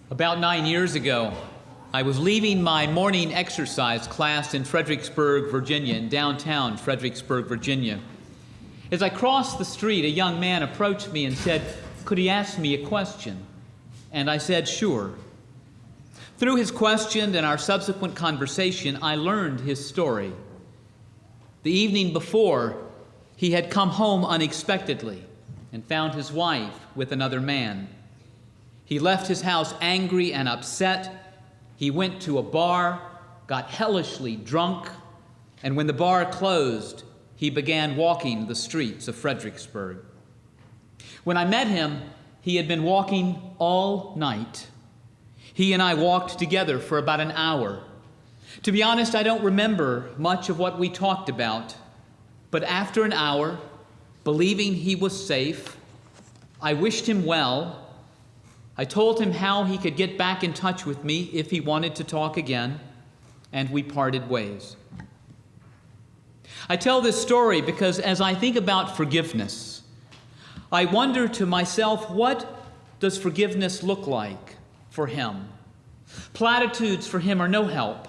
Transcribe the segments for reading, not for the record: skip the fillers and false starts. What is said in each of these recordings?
About 9 years ago, I was leaving my morning exercise class in Fredericksburg, Virginia, in downtown Fredericksburg, Virginia. As I crossed the street, a young man approached me and said, could he ask me a question? And I said, sure. Through his question and our subsequent conversation, I learned his story. The evening before, he had come home unexpectedly and found his wife with another man. He left his house angry and upset. He went to a bar, got hellishly drunk, and when the bar closed, he began walking the streets of Fredericksburg. When I met him, he had been walking all night. He and I walked together for about an hour. To be honest, I don't remember much of what we talked about, but after an hour, believing he was safe, I wished him well. I told him how he could get back in touch with me if he wanted to talk again, and we parted ways. I tell this story because as I think about forgiveness, I wonder to myself, what does forgiveness look like for him? Platitudes for him are no help.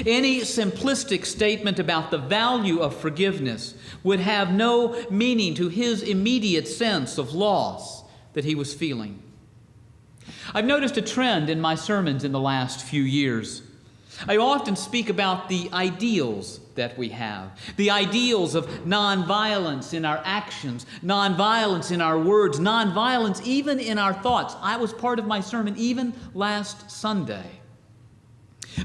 Any simplistic statement about the value of forgiveness would have no meaning to his immediate sense of loss that he was feeling. I've noticed a trend in my sermons in the last few years. I often speak about the ideals that we have, the ideals of nonviolence in our actions, nonviolence in our words, nonviolence even in our thoughts. I was part of my sermon even last Sunday.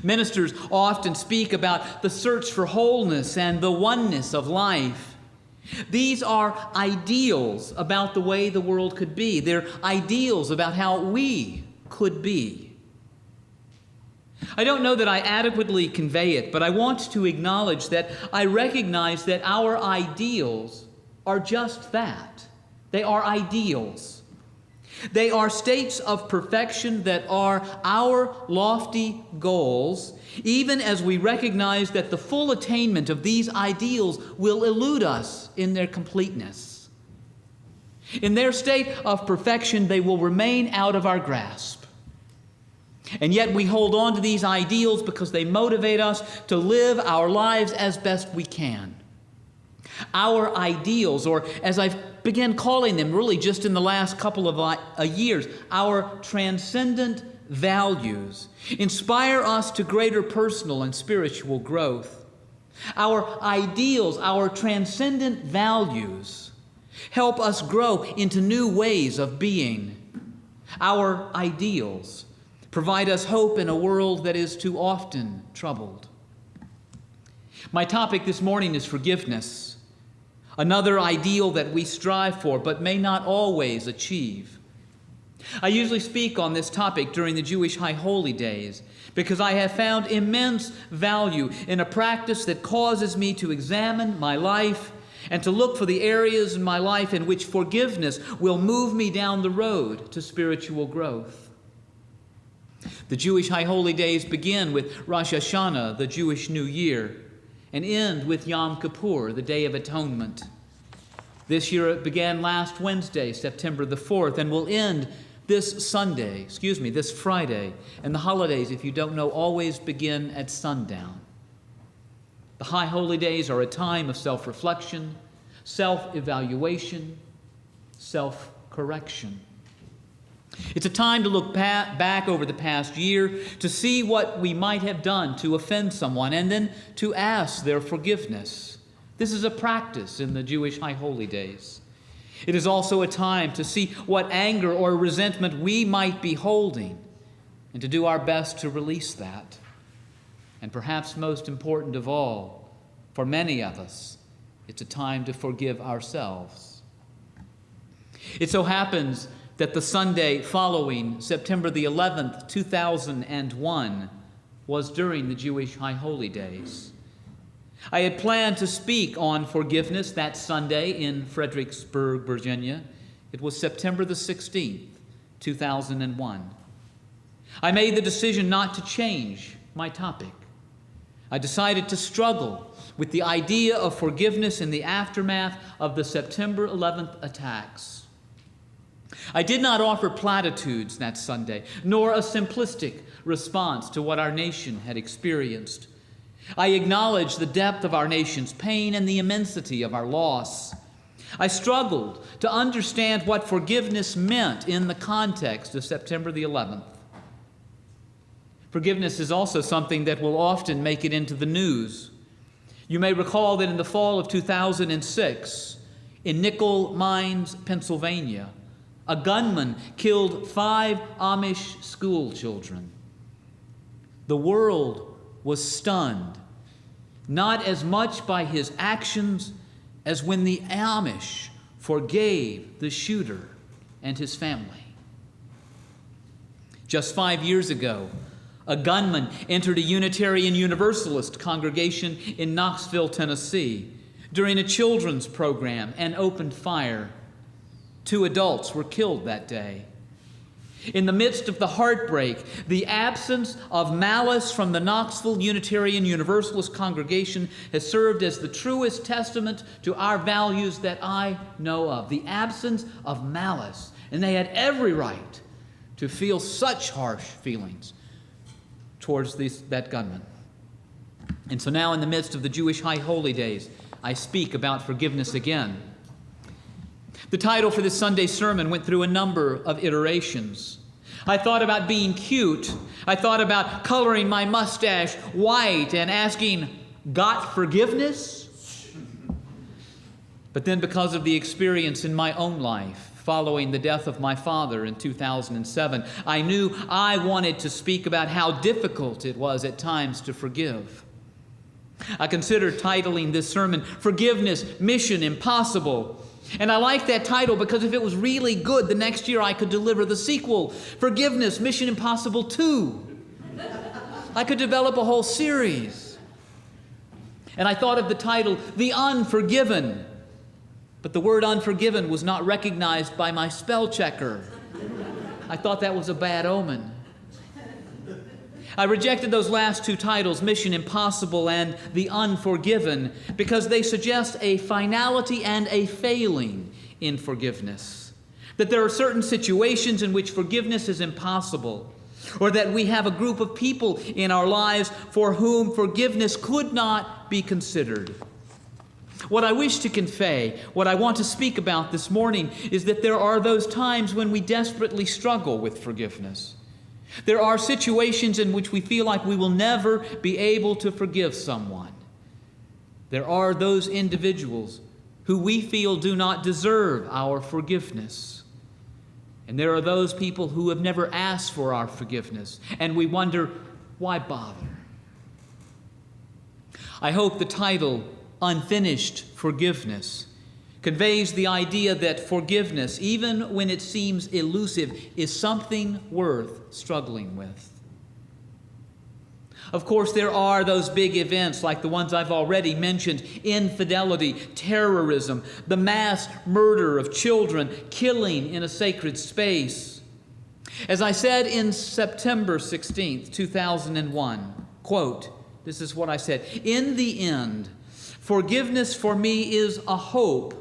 Ministers often speak about the search for wholeness and the oneness of life. These are ideals about the way the world could be. They're ideals about how we could be. I don't know that I adequately convey it, but I want to acknowledge that I recognize that our ideals are just that. They are ideals. They are states of perfection that are our lofty goals, even as we recognize that the full attainment of these ideals will elude us in their completeness. In their state of perfection, they will remain out of our grasp. And yet we hold on to these ideals because they motivate us to live our lives as best we can. Our ideals, or as I've begun calling them really just in the last couple of years, our transcendent values inspire us to greater personal and spiritual growth. Our ideals, our transcendent values, help us grow into new ways of being. Our ideals provide us hope in a world that is too often troubled. My topic this morning is forgiveness, another ideal that we strive for but may not always achieve. I usually speak on this topic during the Jewish High Holy Days because I have found immense value in a practice that causes me to examine my life and to look for the areas in my life in which forgiveness will move me down the road to spiritual growth. The Jewish High Holy Days begin with Rosh Hashanah, the Jewish New Year, and end with Yom Kippur, the Day of Atonement. This year it began last Wednesday, September the 4th, and will end this Friday. And the holidays, if you don't know, always begin at sundown. The High Holy Days are a time of self-reflection, self-evaluation, self-correction. It's a time to look back over the past year to see what we might have done to offend someone and then to ask their forgiveness. This is a practice in the Jewish High Holy Days. It is also a time to see what anger or resentment we might be holding and to do our best to release that. And perhaps most important of all, for many of us, it's a time to forgive ourselves. It so happens that the Sunday following September the 11th, 2001, was during the Jewish High Holy Days. I had planned to speak on forgiveness that Sunday in Fredericksburg, Virginia. It was September the 16th, 2001. I made the decision not to change my topic. I decided to struggle with the idea of forgiveness in the aftermath of the September 11th attacks. I did not offer platitudes that Sunday, nor a simplistic response to what our nation had experienced. I acknowledged the depth of our nation's pain and the immensity of our loss. I struggled to understand what forgiveness meant in the context of September the 11th. Forgiveness is also something that will often make it into the news. You may recall that in the fall of 2006, in Nickel Mines, Pennsylvania, a gunman killed 5 Amish school children. The world was stunned, not as much by his actions as when the Amish forgave the shooter and his family. Just 5 years ago, a gunman entered a Unitarian Universalist congregation in Knoxville, Tennessee, during a children's program and opened fire. 2 adults were killed that day. In the midst of the heartbreak, the absence of malice from the Knoxville Unitarian Universalist congregation has served as the truest testament to our values that I know of. The absence of malice. And they had every right to feel such harsh feelings towards that gunman. And so now in the midst of the Jewish High Holy Days, I speak about forgiveness again. The title for this Sunday sermon went through a number of iterations. I thought about being cute. I thought about coloring my mustache white and asking, "Got forgiveness?" But then because of the experience in my own life following the death of my father in 2007, I knew I wanted to speak about how difficult it was at times to forgive. I considered titling this sermon, "Forgiveness, Mission Impossible." And I like that title because if it was really good, the next year I could deliver the sequel, Forgiveness, Mission Impossible 2. I could develop a whole series. And I thought of the title, The Unforgiven. But the word unforgiven was not recognized by my spell checker. I thought that was a bad omen. I rejected those last 2 titles, Mission Impossible and The Unforgiven, because they suggest a finality and a failing in forgiveness. That there are certain situations in which forgiveness is impossible, or that we have a group of people in our lives for whom forgiveness could not be considered. What I wish to convey, what I want to speak about this morning, is that there are those times when we desperately struggle with forgiveness. There are situations in which we feel like we will never be able to forgive someone. There are those individuals who we feel do not deserve our forgiveness. And there are those people who have never asked for our forgiveness, and we wonder, why bother? I hope the title, Unfinished Forgiveness, conveys the idea that forgiveness, even when it seems elusive, is something worth struggling with. Of course, there are those big events like the ones I've already mentioned, infidelity, terrorism, the mass murder of children, killing in a sacred space. As I said in September 16th, 2001, quote, this is what I said, "In the end, forgiveness for me is a hope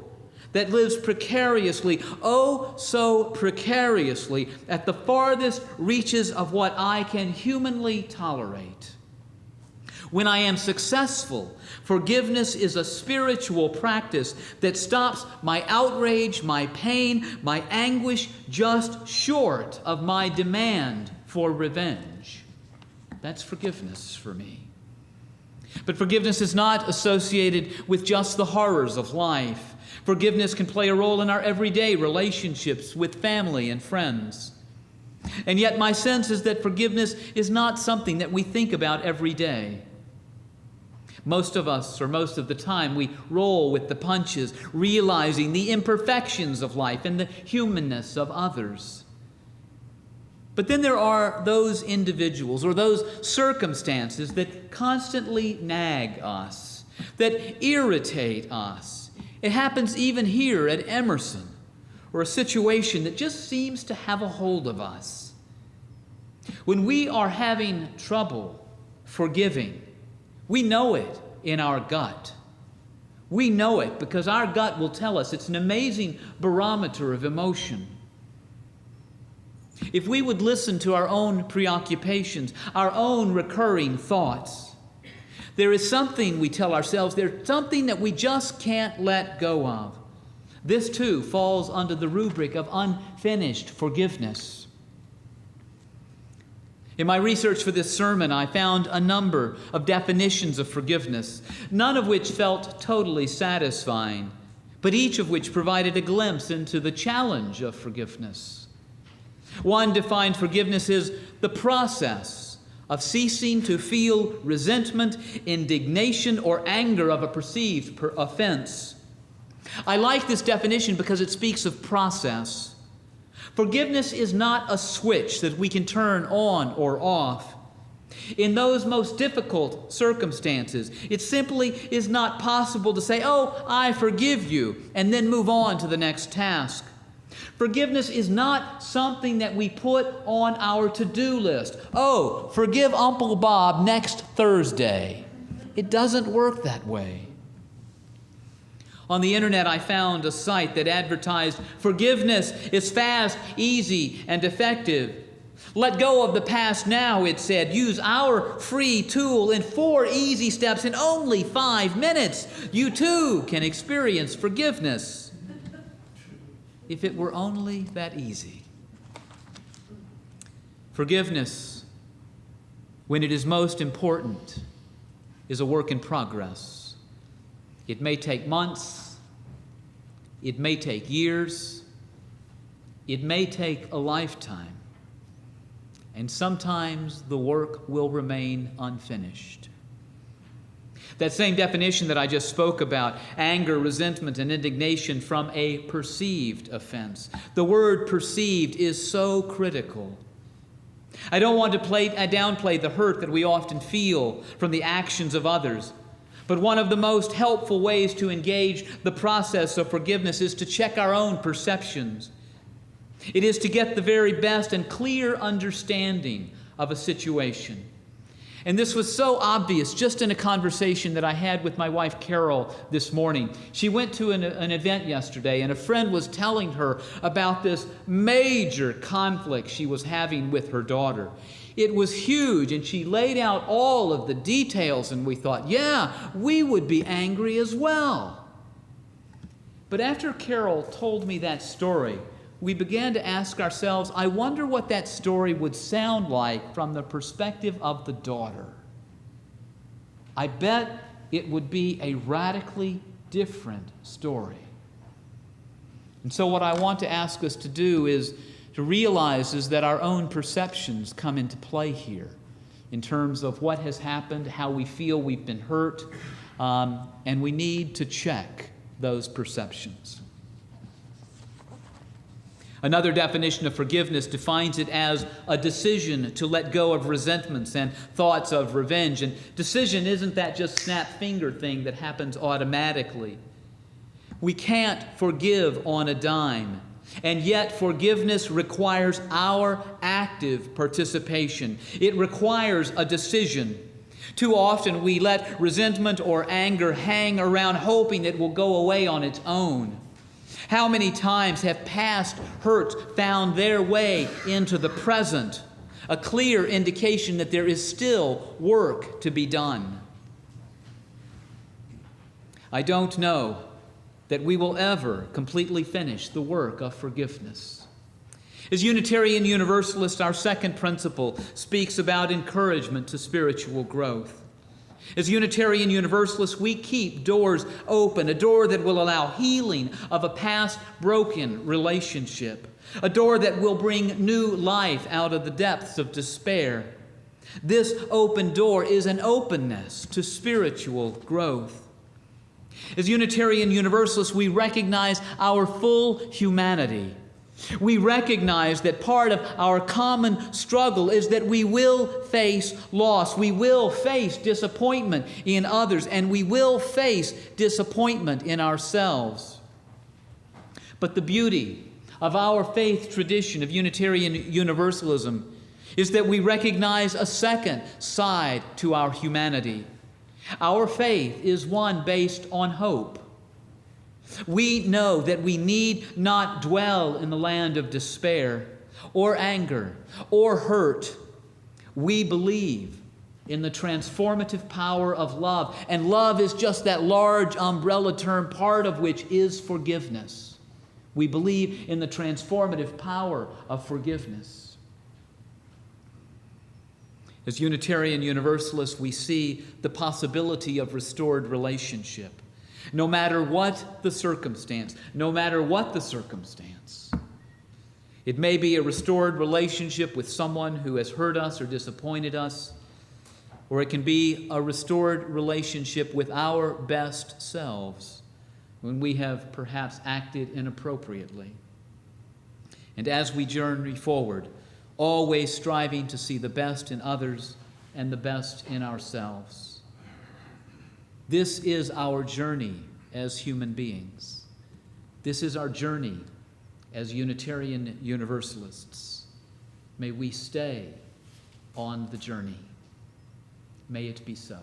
that lives precariously, oh so precariously, at the farthest reaches of what I can humanly tolerate. When I am successful, forgiveness is a spiritual practice that stops my outrage, my pain, my anguish just short of my demand for revenge." That's forgiveness for me. But forgiveness is not associated with just the horrors of life. Forgiveness can play a role in our everyday relationships with family and friends. And yet my sense is that forgiveness is not something that we think about every day. Most of us, or most of the time, we roll with the punches, realizing the imperfections of life and the humanness of others. But then there are those individuals or those circumstances that constantly nag us, that irritate us. It happens even here at Emerson, or a situation that just seems to have a hold of us. When we are having trouble forgiving, we know it in our gut. We know it because our gut will tell us. It's an amazing barometer of emotion. if we would listen to our own preoccupations, our own recurring thoughts, there is something, we tell ourselves, there's something that we just can't let go of. This too falls under the rubric of unfinished forgiveness. In my research for this sermon, I found a number of definitions of forgiveness, none of which felt totally satisfying, but each of which provided a glimpse into the challenge of forgiveness. One defined forgiveness as the process of ceasing to feel resentment, indignation, or anger of a perceived offense. I like this definition because it speaks of process. Forgiveness is not a switch that we can turn on or off. In those most difficult circumstances, it simply is not possible to say, "Oh, I forgive you," and then move on to the next task. Forgiveness is not something that we put on our to-do list. "Oh, forgive Uncle Bob next Thursday." It doesn't work that way. On the internet, I found a site that advertised forgiveness is fast, easy, and effective. Let go of the past now, it said. Use our free tool in 4 easy steps in only 5 minutes. You too can experience forgiveness. If it were only that easy. Forgiveness, when it is most important, is a work in progress. It may take months, it may take years, it may take a lifetime, and sometimes the work will remain unfinished. That same definition that I just spoke about, anger, resentment, and indignation from a perceived offense. The word perceived is so critical. I don't want to downplay the hurt that we often feel from the actions of others. But one of the most helpful ways to engage the process of forgiveness is to check our own perceptions. It is to get the very best and clear understanding of a situation. And this was so obvious just in a conversation that I had with my wife Carol this morning. She went to an event yesterday, and a friend was telling her about this major conflict she was having with her daughter. It was huge, and she laid out all of the details, and we thought, yeah, we would be angry as well. But after Carol told me that story, we began to ask ourselves, I wonder what that story would sound like from the perspective of the daughter. I bet it would be a radically different story. And so what I want to ask us to do is to realize is that our own perceptions come into play here in terms of what has happened, how we feel we've been hurt, and we need to check those perceptions. Another definition of forgiveness defines it as a decision to let go of resentments and thoughts of revenge. And decision isn't that just snap finger thing that happens automatically. We can't forgive on a dime. And yet forgiveness requires our active participation. It requires a decision. Too often we let resentment or anger hang around hoping it will go away on its own. How many times have past hurts found their way into the present? A clear indication that there is still work to be done. I don't know that we will ever completely finish the work of forgiveness. As Unitarian Universalists, our second principle speaks about encouragement to spiritual growth. As Unitarian Universalists, we keep doors open, a door that will allow healing of a past broken relationship, a door that will bring new life out of the depths of despair. This open door is an openness to spiritual growth. As Unitarian Universalists, we recognize our full humanity. We recognize that part of our common struggle is that we will face loss. We will face disappointment in others, and we will face disappointment in ourselves. But the beauty of our faith tradition of Unitarian Universalism is that we recognize a second side to our humanity. Our faith is one based on hope. We know that we need not dwell in the land of despair. or anger or hurt, we believe in the transformative power of love. And love is just that large umbrella term, part of which is forgiveness. We believe in the transformative power of forgiveness. As Unitarian Universalists, we see the possibility of restored relationship. No matter what the circumstance, no matter what the circumstance. It may be a restored relationship with someone who has hurt us or disappointed us, or it can be a restored relationship with our best selves when we have perhaps acted inappropriately. And as we journey forward, always striving to see the best in others and the best in ourselves. This is our journey as human beings. This is our journey as Unitarian Universalists. May we stay on the journey. May it be so.